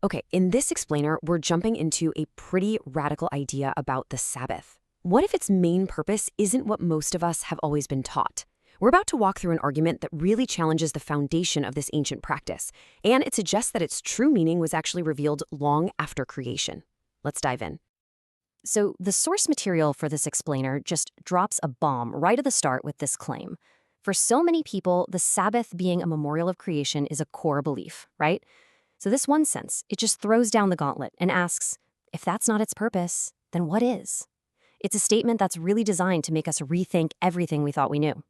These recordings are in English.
Okay, in this explainer, we're jumping into a pretty radical idea about the Sabbath. What if its main purpose isn't what most of us have always been taught? We're about to walk through an argument that really challenges the foundation of this ancient practice, and it suggests that its true meaning was actually revealed long after creation. Let's dive in. So, the source material for this explainer just drops a bomb right at the start with this claim. For so many people, the Sabbath being a memorial of creation is a core belief, right? So this one sense, it just throws down the gauntlet and asks, if that's not its purpose, then what is? It's a statement that's really designed to make us rethink everything we thought we knew.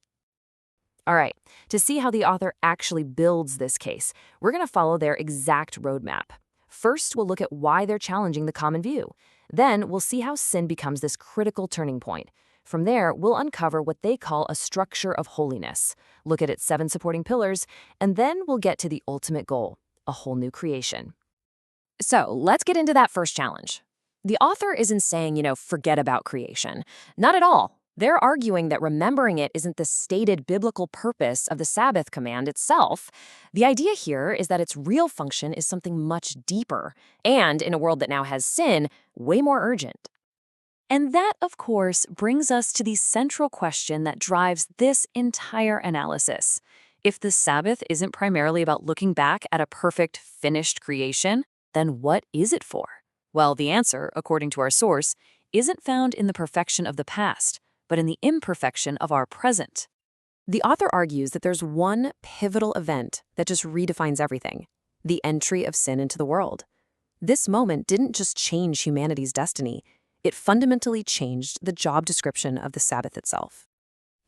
All right, to see how the author actually builds this case, we're going to follow their exact roadmap. First, we'll look at why they're challenging the common view. Then, we'll see how sin becomes this critical turning point. From there, we'll uncover what they call a structure of holiness, look at its 7 supporting pillars, and then we'll get to the ultimate goal, a whole new creation. So let's get into that first challenge. The author isn't saying, forget about creation. Not at all. They're arguing that remembering it isn't the stated biblical purpose of the Sabbath command itself. The idea here is that its real function is something much deeper, and in a world that now has sin, way more urgent. And that, of course, brings us to the central question that drives this entire analysis. If the Sabbath isn't primarily about looking back at a perfect, finished creation, then what is it for? Well, the answer, according to our source, isn't found in the perfection of the past, but in the imperfection of our present. The author argues that there's one pivotal event that just redefines everything: the entry of sin into the world. This moment didn't just change humanity's destiny, it fundamentally changed the job description of the Sabbath itself.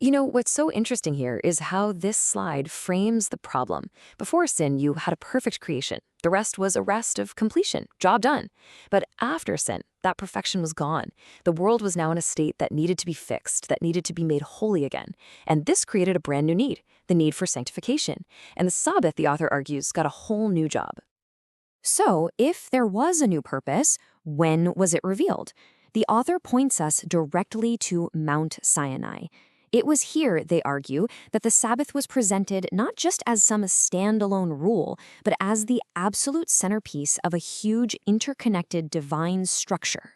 What's so interesting here is how this slide frames the problem. Before sin, you had a perfect creation. The rest was a rest of completion, job done. But after sin, that perfection was gone. The world was now in a state that needed to be fixed, that needed to be made holy again. And this created a brand new need, the need for sanctification. And the Sabbath, the author argues, got a whole new job. So, if there was a new purpose, when was it revealed? The author points us directly to Mount Sinai. It was here, they argue, that the Sabbath was presented not just as some standalone rule, but as the absolute centerpiece of a huge interconnected divine structure.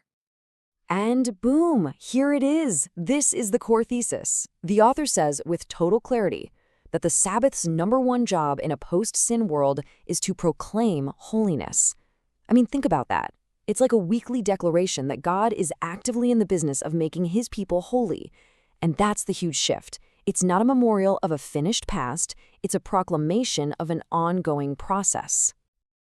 And boom, here it is. This is the core thesis. The author says with total clarity that the Sabbath's #1 job in a post-sin world is to proclaim holiness. I mean, think about that. It's like a weekly declaration that God is actively in the business of making his people holy. And that's the huge shift. It's not a memorial of a finished past, it's a proclamation of an ongoing process.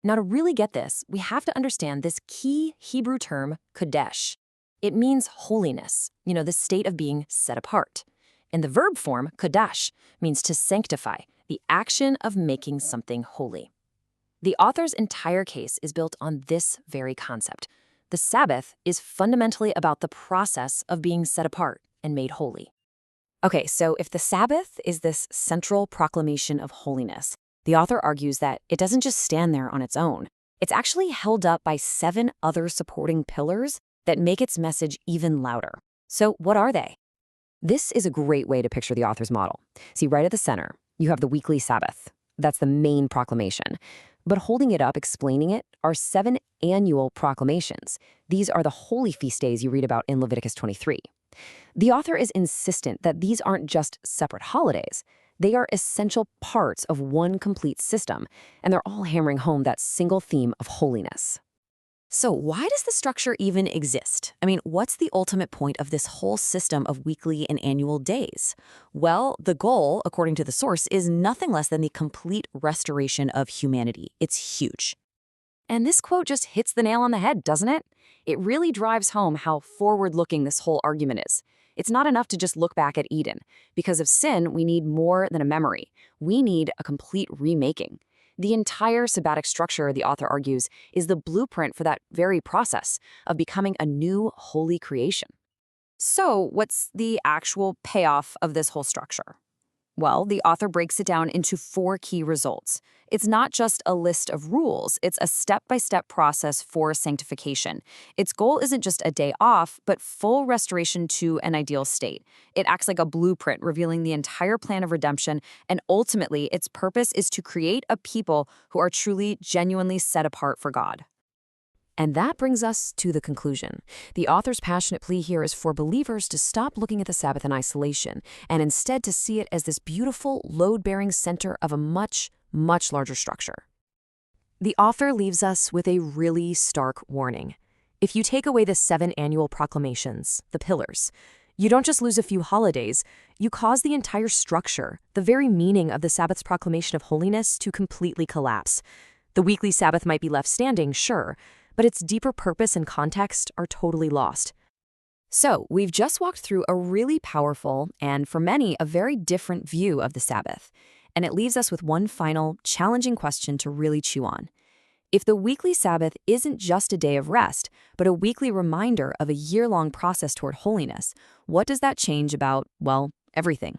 Now, to really get this, we have to understand this key Hebrew term, kodesh. It means holiness, the state of being set apart. And the verb form, kodash, means to sanctify, the action of making something holy. The author's entire case is built on this very concept. The Sabbath is fundamentally about the process of being set apart and made holy. Okay, so if the Sabbath is this central proclamation of holiness, the author argues that it doesn't just stand there on its own. It's actually held up by 7 other supporting pillars that make its message even louder. So what are they? This is a great way to picture the author's model. See, right at the center, you have the weekly Sabbath. That's the main proclamation. But holding it up, explaining it, are 7 annual proclamations. These are the holy feast days you read about in Leviticus 23. The author is insistent that these aren't just separate holidays. They are essential parts of one complete system, and they're all hammering home that single theme of holiness. So why does the structure even exist? I mean, what's the ultimate point of this whole system of weekly and annual days? Well, the goal, according to the source, is nothing less than the complete restoration of humanity. It's huge. And this quote just hits the nail on the head, doesn't it? It really drives home how forward-looking this whole argument is. It's not enough to just look back at Eden. Because of sin, we need more than a memory. We need a complete remaking. The entire Sabbatic structure, the author argues, is the blueprint for that very process of becoming a new holy creation. So, what's the actual payoff of this whole structure? Well, the author breaks it down into 4 key results. It's not just a list of rules, it's a step-by-step process for sanctification. Its goal isn't just a day off, but full restoration to an ideal state. It acts like a blueprint, revealing the entire plan of redemption, and ultimately, its purpose is to create a people who are truly, genuinely set apart for God. And that brings us to the conclusion. The author's passionate plea here is for believers to stop looking at the Sabbath in isolation and instead to see it as this beautiful, load-bearing center of a much, much larger structure. The author leaves us with a really stark warning. If you take away the 7 annual proclamations, the pillars, you don't just lose a few holidays, you cause the entire structure, the very meaning of the Sabbath's proclamation of holiness, to completely collapse. The weekly Sabbath might be left standing, sure, but its deeper purpose and context are totally lost. So, we've just walked through a really powerful and, for many, a very different view of the Sabbath. And it leaves us with one final, challenging question to really chew on. If the weekly Sabbath isn't just a day of rest, but a weekly reminder of a year-long process toward holiness, what does that change about, well, everything?